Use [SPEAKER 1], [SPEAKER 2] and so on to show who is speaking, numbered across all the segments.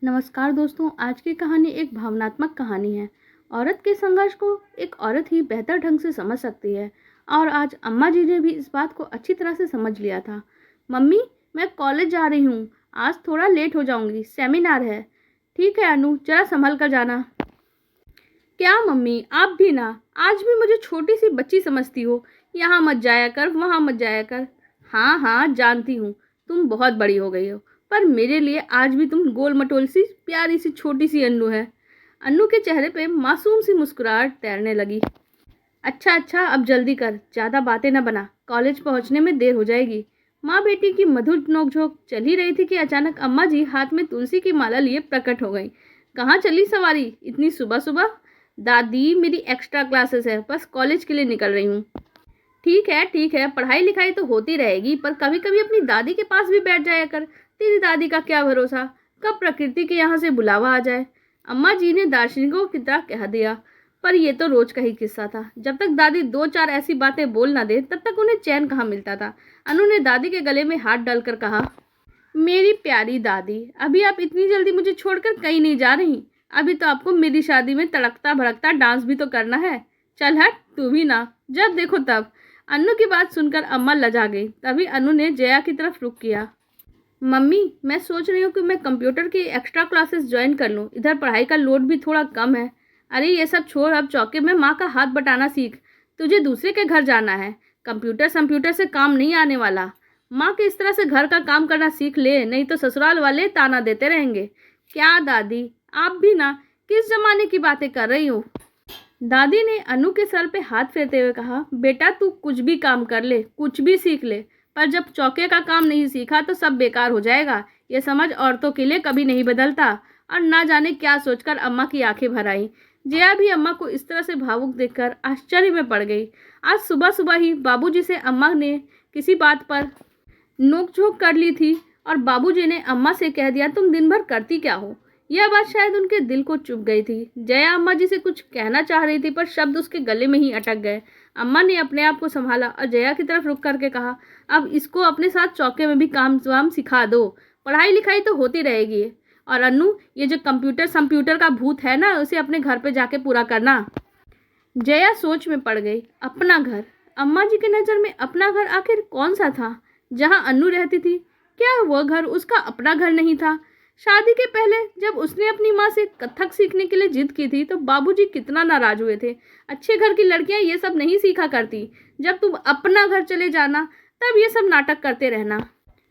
[SPEAKER 1] नमस्कार दोस्तों, आज की कहानी एक भावनात्मक कहानी है। औरत के संघर्ष को एक औरत ही बेहतर ढंग से समझ सकती है और आज अम्मा जी ने भी इस बात को अच्छी तरह से समझ लिया था। मम्मी, मैं कॉलेज जा रही हूँ, आज थोड़ा लेट हो जाऊंगी, सेमिनार है। ठीक है अनु, जरा संभल कर जाना। क्या मम्मी, आप भी ना, आज भी मुझे छोटी सी बच्ची समझती हो। यहाँ मत जाया कर, वहाँ मत जाया कर। हाँ हाँ, जानती हूँ तुम बहुत बड़ी हो गई हो, पर मेरे लिए आज भी तुम गोल मटोल सी प्यारी सी छोटी सी अन्नू है। अन्नू के चेहरे पे मासूम सी मुस्कुराहट तैरने लगी। अच्छा अच्छा, अब जल्दी कर, ज़्यादा बातें न बना, कॉलेज पहुँचने में देर हो जाएगी। माँ बेटी की मधुर नोकझोंक चल ही रही थी कि अचानक अम्मा जी हाथ में तुलसी की माला लिए प्रकट हो गई। कहाँ चली सवारी इतनी सुबह सुबह? दादी, मेरी एक्स्ट्रा क्लासेस है, बस कॉलेज के लिए निकल रही हूँ। ठीक है, पढ़ाई लिखाई तो होती रहेगी, पर कभी कभी अपनी दादी के पास भी बैठ जाया कर। तेरी दादी का क्या भरोसा, कब प्रकृति के यहाँ से बुलावा आ जाए। अम्मा जी ने दार्शनिकों की तरह कह दिया, पर यह तो रोज का ही किस्सा था। जब तक दादी दो चार ऐसी बातें बोल ना दे, तब तक उन्हें चैन कहाँ मिलता था। अनु ने दादी के गले में हाथ डालकर कहा, मेरी प्यारी दादी, अभी आप इतनी जल्दी मुझे छोड़कर कहीं नहीं जा रही। अभी तो आपको मेरी शादी में तड़कता भड़कता डांस भी तो करना है। चल हट, तू भी ना, जब देखो तब। अनु की बात सुनकर अम्मा लजा गई। तभी अनु ने जया की तरफ रुख किया। मम्मी, मैं सोच रही हूँ कि मैं कंप्यूटर की एक्स्ट्रा क्लासेस ज्वाइन कर लूँ, इधर पढ़ाई का लोड भी थोड़ा कम है। अरे ये सब छोड़, अब चौके में माँ का हाथ बटाना सीख। तुझे दूसरे के घर जाना है, कंप्यूटर से काम नहीं आने वाला। माँ के इस तरह से घर का काम करना सीख ले, नहीं तो ससुराल वाले ताना देते रहेंगे। क्या दादी, आप भी ना, किस जमाने की बातें कर रही हो? दादी ने अनु के सर पे हाथ फेरते हुए कहा, बेटा तू कुछ भी काम कर ले, कुछ भी सीख ले, पर जब चौके का काम नहीं सीखा तो सब बेकार हो जाएगा। ये समझ औरतों के लिए कभी नहीं बदलता। और ना जाने क्या सोचकर अम्मा की आंखें भर आई। जया भी अम्मा को इस तरह से भावुक देखकर आश्चर्य में पड़ गई। आज सुबह सुबह ही बाबूजी से अम्मा ने किसी बात पर नोकझोंक कर ली थी और बाबूजी ने अम्मा से कह दिया, तुम दिन भर करती क्या हो। यह बात शायद उनके दिल को चुभ गई थी। जया अम्मा जी से कुछ कहना चाह रही थी, पर शब्द उसके गले में ही अटक गए। अम्मा ने अपने आप को संभाला और जया की तरफ रुक करके कहा, अब इसको अपने साथ चौके में भी काम वाम सिखा दो, पढ़ाई लिखाई तो होती रहेगी। और अन्नू, ये जो कंप्यूटर का भूत है ना, उसे अपने घर पे जाके पूरा करना। जया सोच में पड़ गई। अपना घर, अम्मा जी की नज़र में अपना घर आखिर कौन सा था? जहाँ अन्नू रहती थी, क्या वह घर उसका अपना घर नहीं था? शादी के पहले जब उसने अपनी माँ से कथक सीखने के लिए जिद की थी, तो बाबूजी कितना नाराज हुए थे। अच्छे घर की लड़कियां ये सब नहीं सीखा करती। जब तुम अपना घर चले जाना, तब ये सब नाटक करते रहना।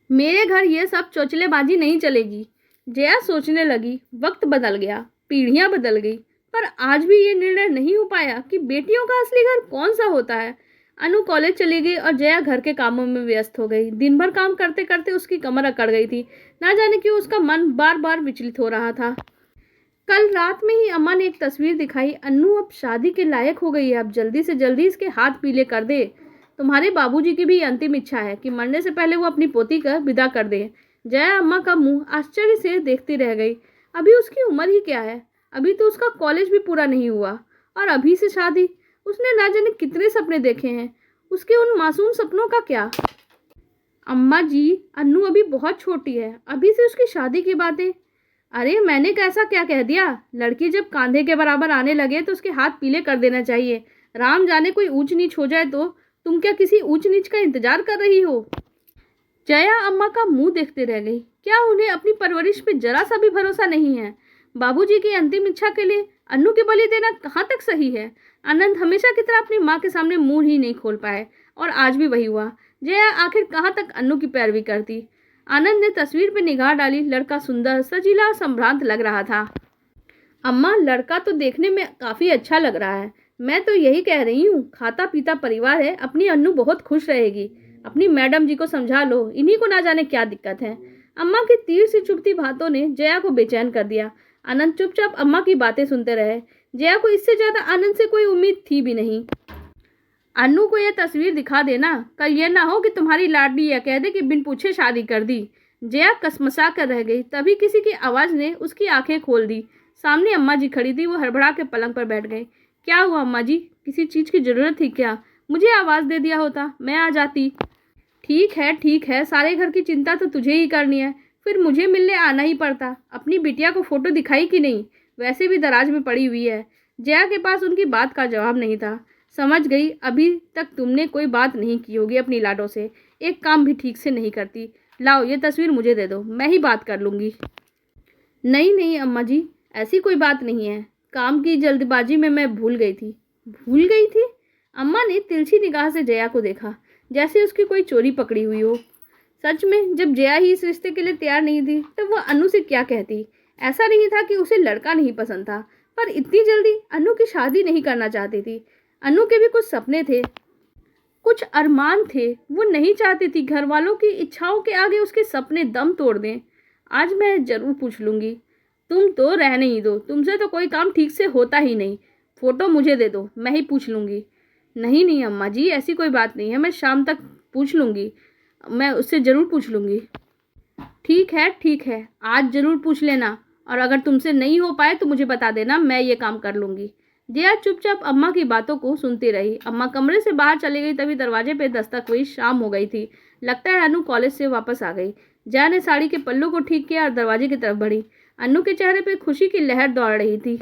[SPEAKER 1] मेरे घर ये सब चोचलेबाजी नहीं चलेगी। जया सोचने लगी, वक्त बदल गया, पीढ़ियां बदल गई, पर आज भी ये निर्णय नहीं हो पाया कि बेटियों का असली घर कौन सा होता है। अनु कॉलेज चली गई और जया घर के कामों में व्यस्त हो गई। दिन भर काम करते करते उसकी कमर अकड़ गई थी। ना जाने क्यों उसका मन बार बार विचलित हो रहा था। कल रात में ही अम्मा ने एक तस्वीर दिखाई, अन्नू अब शादी के लायक हो गई है, अब जल्दी से जल्दी इसके हाथ पीले कर दे। तुम्हारे बाबूजी की भी अंतिम इच्छा है कि मरने से पहले वो अपनी पोती का विदा कर दे। जया अम्मा का मुंह आश्चर्य से देखती रह गई। अभी उसकी उम्र ही क्या है, अभी तो उसका कॉलेज भी पूरा नहीं हुआ, और अभी से शादी। उसने ना जाने कितने सपने देखे हैं, उसके उन मासूम सपनों का क्या? अम्मा जी, अन्नू अभी बहुत छोटी है, अभी से उसकी शादी की बातें। अरे मैंने कैसा क्या कह दिया? लड़की जब कांधे के बराबर आने लगे तो उसके हाथ पीले कर देना चाहिए। राम जाने कोई ऊंच नीच हो जाए तो? तुम क्या किसी ऊंच नीच का इंतजार कर रही हो? जया अम्मा का मुंह देखते रह गई। क्या उन्हें अपनी परवरिश पे जरा सा भी भरोसा नहीं है? बाबूजी की अंतिम इच्छा के लिए अन्नू के बलि देना कहाँ तक सही है? आनंद हमेशा की तरह अपनी माँ के सामने मुंह ही नहीं खोल पाए, और आज भी वही हुआ। जया आखिर कहाँ तक अन्नू की पैरवी करती? आनंद ने तस्वीर पर निगाह डाली। लड़का सुंदर, सजीला और संभ्रांत लग रहा था। अम्मा, लड़का तो देखने में काफ़ी अच्छा लग रहा है। मैं तो यही कह रही हूँ, खाता पीता परिवार है, अपनी अन्नू बहुत खुश रहेगी। अपनी मैडम जी को समझा लो, इन्हीं को ना जाने क्या दिक्कत है। अम्मा की तीर से चुभती बातों ने जया को बेचैन कर दिया। आनंद चुपचाप अम्मा की बातें सुनते रहे। जया को इससे ज़्यादा आनंद से कोई उम्मीद थी भी नहीं। अन्नू को यह तस्वीर दिखा देना, कल ये ना हो कि तुम्हारी लाडली यह कह दे कि बिन पूछे शादी कर दी। जया कसमसा कर रह गई। तभी किसी की आवाज़ ने उसकी आंखें खोल दी। सामने अम्मा जी खड़ी थी। वो हड़बड़ा के पलंग पर बैठ गई। क्या हुआ अम्मा जी, किसी चीज़ की ज़रूरत थी क्या? मुझे आवाज़ दे दिया होता, मैं आ जाती। ठीक है, सारे घर की चिंता तो तुझे ही करनी है, फिर मुझे मिलने आना ही पड़ता। अपनी बिटिया को फ़ोटो दिखाई कि नहीं, वैसे भी दराज में पड़ी हुई है। जया के पास उनकी बात का जवाब नहीं था। समझ गई, अभी तक तुमने कोई बात नहीं की होगी अपनी लाडो से, एक काम भी ठीक से नहीं करती। लाओ ये तस्वीर मुझे दे दो, मैं ही बात कर लूँगी। नहीं नहीं अम्मा जी, ऐसी कोई बात नहीं है, काम की जल्दबाजी में मैं भूल गई थी। भूल गई थी? अम्मा ने तिरछी निगाह से जया को देखा, जैसे उसकी कोई चोरी पकड़ी हुई हो। सच में जब जया ही इस रिश्ते के लिए तैयार नहीं थी तब वह अनु से क्या कहती। ऐसा नहीं था कि उसे लड़का नहीं पसंद था, पर इतनी जल्दी अनु की शादी नहीं करना चाहती थी। अनु के भी कुछ सपने थे, कुछ अरमान थे। वो नहीं चाहती थी घर वालों की इच्छाओं के आगे उसके सपने दम तोड़ दें। आज मैं ज़रूर पूछ लूँगी। तुम तो रहने ही दो, तुमसे तो कोई काम ठीक से होता ही नहीं। फ़ोटो मुझे दे दो, मैं ही पूछ लूँगी। नहीं नहीं अम्मा जी, ऐसी कोई बात नहीं है, मैं शाम तक पूछ लूँगी, मैं उससे ज़रूर पूछ लूँगी। ठीक है, आज ज़रूर पूछ लेना, और अगर तुमसे नहीं हो पाए तो मुझे बता देना, मैं ये काम कर लूँगी। जया चुपचाप अम्मा की बातों को सुनती रही। अम्मा कमरे से बाहर चली गई, तभी दरवाजे पे दस्तक हुई। शाम हो गई थी। लगता है अनु कॉलेज से वापस आ गई। जया ने साड़ी के पल्लू को ठीक किया और दरवाजे की तरफ बढ़ी। अनु के चेहरे पे खुशी की लहर दौड़ रही थी।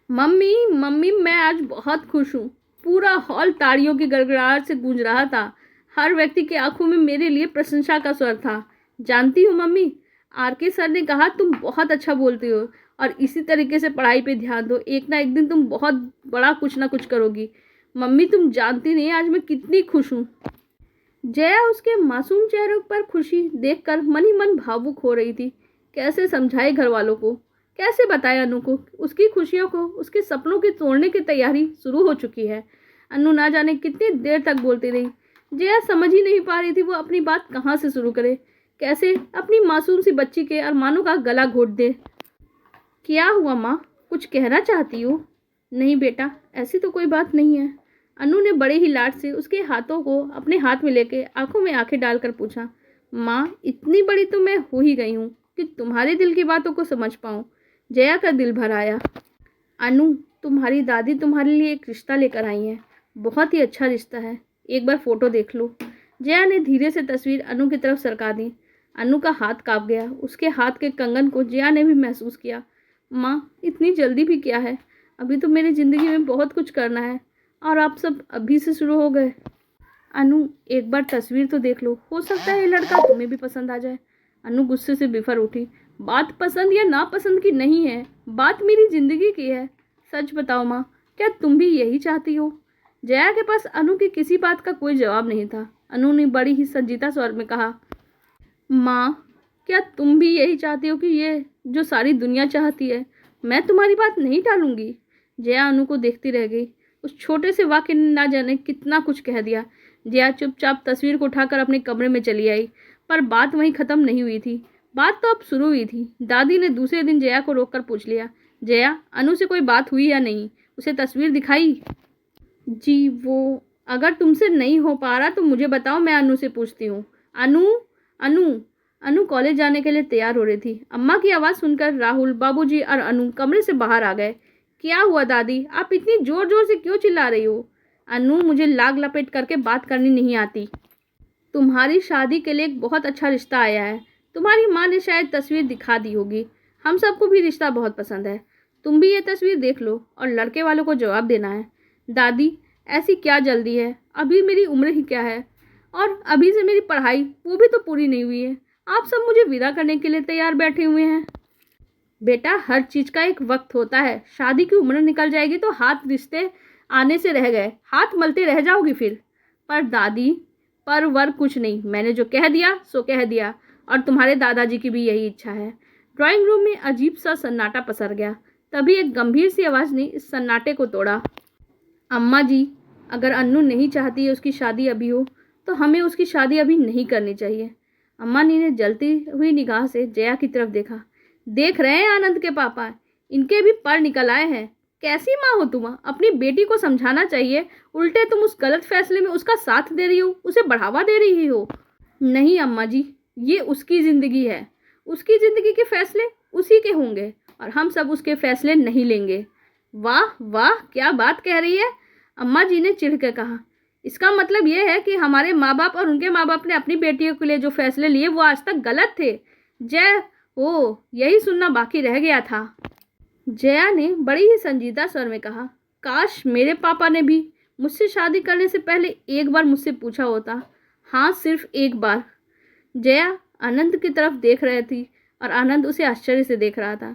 [SPEAKER 1] मम्मी मम्मी, मैं आज बहुत खुश हूँ। पूरा हॉल ताड़ियों की गड़गड़ाहट से गूंज रहा था। हर व्यक्ति की आंखों में मेरे लिए प्रशंसा का स्वर था। जानती हूँ मम्मी, आर.के. सर ने कहा तुम बहुत अच्छा बोलती हो और इसी तरीके से पढ़ाई पे ध्यान दो, एक ना एक दिन तुम बहुत बड़ा कुछ ना कुछ करोगी। मम्मी तुम जानती नहीं आज मैं कितनी खुश हूँ। जया उसके मासूम चेहरे पर खुशी देखकर मन ही मन भावुक हो रही थी। कैसे समझाए घर वालों को, कैसे बताए अनु को उसकी खुशियों को, उसके सपनों की तोड़ने की तैयारी शुरू हो चुकी है। अनु ना जाने कितनी देर तक बोलती रही। जया समझ ही नहीं पा रही थी वो अपनी बात कहाँ से शुरू करे, कैसे अपनी मासूम सी बच्ची के अरमानों का गला घोट दे। क्या हुआ माँ, कुछ कहना चाहती हो? नहीं बेटा, ऐसी तो कोई बात नहीं है। अनु ने बड़े ही लाड से उसके हाथों को अपने हाथ में लेके आंखों में आंखें डालकर पूछा। माँ, इतनी बड़ी तो मैं हो ही गई हूँ कि तुम्हारे दिल की बातों को समझ पाऊँ। जया का दिल भर आया। अनु, तुम्हारी दादी तुम्हारे लिए एक रिश्ता लेकर आई है, बहुत ही अच्छा रिश्ता है, एक बार फ़ोटो देख लो। जया ने धीरे से तस्वीर अनु की तरफ सरका दी। अनु का हाथ काँप गया। उसके हाथ के कंगन को जया ने भी महसूस किया। माँ, इतनी जल्दी भी क्या है, अभी तो मेरी ज़िंदगी में बहुत कुछ करना है और आप सब अभी से शुरू हो गए। अनु, एक बार तस्वीर तो देख लो, हो सकता है ये लड़का तुम्हें भी पसंद आ जाए। अनु गुस्से से बिफर उठी। बात पसंद या नापसंद की नहीं है, बात मेरी ज़िंदगी की है। सच बताओ माँ, क्या तुम भी यही चाहती हो? जया के पास अनु की किसी बात का कोई जवाब नहीं था। अनु ने बड़ी ही संजीदा स्वर में कहा, माँ, क्या तुम भी यही चाहती हो कि ये जो सारी दुनिया चाहती है? मैं तुम्हारी बात नहीं टालूंगी। जया अनु को देखती रह गई। उस छोटे से वाक्य ने ना जाने कितना कुछ कह दिया। जया चुपचाप तस्वीर को उठाकर अपने कमरे में चली आई, पर बात वहीं ख़त्म नहीं हुई थी। बात तो अब शुरू हुई थी। दादी ने दूसरे दिन जया को रोककर पूछ लिया, जया, अनु से कोई बात हुई या नहीं? उसे तस्वीर दिखाई? जी, वो अगर तुमसे नहीं हो पा रहा तो मुझे बताओ, मैं अनु से पूछती हूँ। अनु अनु अनु कॉलेज जाने के लिए तैयार हो रही थी। अम्मा की आवाज़ सुनकर राहुल, बाबूजी और अनु कमरे से बाहर आ गए। क्या हुआ दादी, आप इतनी ज़ोर ज़ोर से क्यों चिल्ला रही हो? अनु, मुझे लाग लपेट करके बात करनी नहीं आती। तुम्हारी शादी के लिए एक बहुत अच्छा रिश्ता आया है। तुम्हारी माँ ने शायद तस्वीर दिखा दी होगी। हम सबको भी रिश्ता बहुत पसंद है। तुम भी ये तस्वीर देख लो और लड़के वालों को जवाब देना है। दादी, ऐसी क्या जल्दी है, अभी मेरी उम्र ही क्या है, और अभी से मेरी पढ़ाई वो भी तो पूरी नहीं हुई है। आप सब मुझे विदा करने के लिए तैयार बैठे हुए हैं। बेटा, हर चीज़ का एक वक्त होता है। शादी की उम्र निकल जाएगी तो हाथ रिश्ते आने से रह गए, हाथ मलते रह जाओगी फिर। पर दादी, पर वर कुछ नहीं, मैंने जो कह दिया सो कह दिया, और तुम्हारे दादाजी की भी यही इच्छा है। ड्राइंग रूम में अजीब सा सन्नाटा पसर गया। तभी एक गंभीर सी आवाज़ ने इस सन्नाटे को तोड़ा। अम्मा जी, अगर अन्नू नहीं चाहती है उसकी शादी अभी हो, तो हमें उसकी शादी अभी नहीं करनी चाहिए। अम्मा ने जलती हुई निगाह से जया की तरफ देखा। देख रहे हैं आनंद के पापा, इनके भी पर निकल आए हैं। कैसी माँ हो तुम? अपनी बेटी को समझाना चाहिए, उल्टे तुम उस गलत फैसले में उसका साथ दे रही हो, उसे बढ़ावा दे रही हो। नहीं अम्मा जी, ये उसकी ज़िंदगी है, उसकी ज़िंदगी के फैसले उसी के होंगे और हम सब उसके फैसले नहीं लेंगे। वाह वाह, क्या बात कह रही है? अम्मा जी ने चिढ़ कर कहा। इसका मतलब ये है कि हमारे माँ बाप और उनके माँ बाप ने अपनी बेटियों के लिए जो फैसले लिए वो आज तक गलत थे। जय ओ, यही सुनना बाकी रह गया था। जया ने बड़ी ही संजीदा स्वर में कहा, काश मेरे पापा ने भी मुझसे शादी करने से पहले एक बार मुझसे पूछा होता। हाँ, सिर्फ एक बार। जया आनंद की तरफ देख रही थी और आनंद उसे आश्चर्य से देख रहा था।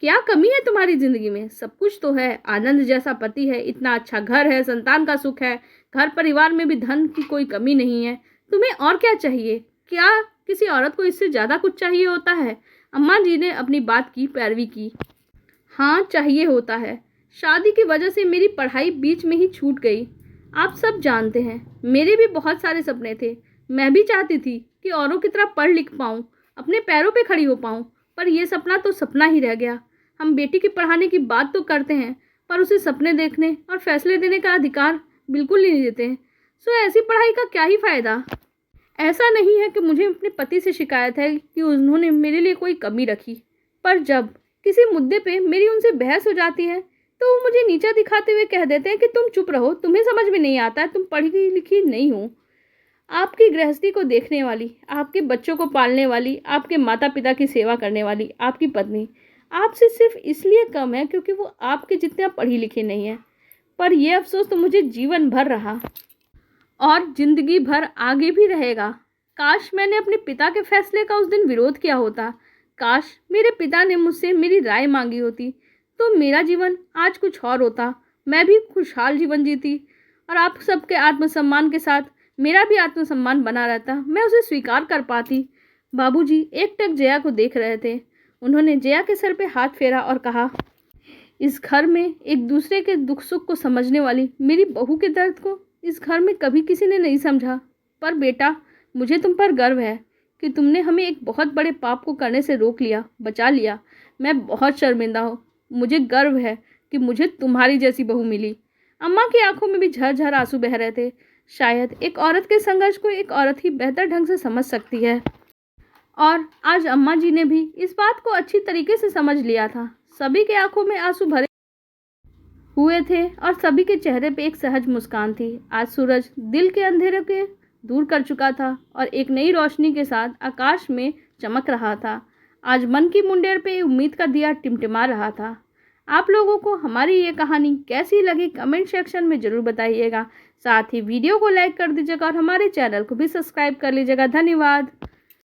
[SPEAKER 1] क्या कमी है तुम्हारी जिंदगी में? सब कुछ तो है, आनंद जैसा पति है, इतना अच्छा घर है, संतान का सुख है, घर परिवार में भी धन की कोई कमी नहीं है। तुम्हें और क्या चाहिए? क्या किसी औरत को इससे ज्यादा कुछ चाहिए होता है? अम्मा जी ने अपनी बात की पैरवी की। हाँ, चाहिए होता है। शादी की वजह से मेरी पढ़ाई बीच में ही छूट गई। आप सब जानते हैं, मेरे भी बहुत सारे सपने थे। मैं भी चाहती थी कि औरों की तरह पढ़ लिख पाऊँ, अपने पैरों पे खड़ी हो पाऊँ, पर यह सपना तो सपना ही रह गया। हम बेटी की पढ़ाने की बात तो करते हैं, पर उसे सपने देखने और फैसले देने का अधिकार बिल्कुल ही नहीं देते हैं। सो ऐसी पढ़ाई का क्या ही फ़ायदा? ऐसा नहीं है कि मुझे अपने पति से शिकायत है कि उन्होंने मेरे लिए कोई कमी रखी, पर जब किसी मुद्दे पे मेरी उनसे बहस हो जाती है तो वो मुझे नीचा दिखाते हुए कह देते हैं कि तुम चुप रहो, तुम्हें समझ में नहीं आता है, तुम पढ़ी लिखी नहीं हो। आपकी गृहस्थी को देखने वाली, आपके बच्चों को पालने वाली, आपके माता पिता की सेवा करने वाली आपकी पत्नी आपसे सिर्फ इसलिए कम है क्योंकि वो आपके जितना पढ़ी लिखी नहीं है। पर यह अफसोस तो मुझे जीवन भर रहा और जिंदगी भर आगे भी रहेगा। काश मैंने अपने पिता के फैसले का उस दिन विरोध किया होता। काश मेरे पिता ने मुझसे मेरी राय मांगी होती, तो मेरा जीवन आज कुछ और होता। मैं भी खुशहाल जीवन जीती और आप सबके आत्मसम्मान के साथ मेरा भी आत्मसम्मान बना रहता। मैं उसे स्वीकार कर पाती। बाबूजी एकटक जया को देख रहे थे। उन्होंने जया के सर पे हाथ फेरा और कहा, इस घर में एक दूसरे के दुख सुख को समझने वाली मेरी बहू के दर्द को इस घर में कभी किसी ने नहीं समझा। पर बेटा, मुझे तुम पर गर्व है कि तुमने हमें एक बहुत बड़े पाप को करने से रोक लिया, बचा लिया। मैं बहुत शर्मिंदा हूँ। मुझे गर्व है कि मुझे तुम्हारी जैसी बहू मिली। अम्मा की आंखों में भी झरझर आंसू बह रहे थे। शायद एक औरत के संघर्ष को एक औरत ही बेहतर ढंग से समझ सकती है। और आज अम्मा जी ने भी इस बात को अच्छी तरीके से समझ लिया था। सभी के आंखों में आंसू भरे हुए थे और सभी के चेहरे पे एक सहज मुस्कान थी। आज सूरज दिल के अंधेरे के दूर कर चुका था और एक नई रोशनी के साथ आकाश में चमक रहा था। आज मन की मुंडेर पे उम्मीद का दिया टिमटिमा रहा था। आप लोगों को हमारी ये कहानी कैसी लगी कमेंट सेक्शन में ज़रूर बताइएगा। साथ ही वीडियो को लाइक कर दीजिएगा और हमारे चैनल को भी सब्सक्राइब कर लीजिएगा। धन्यवाद।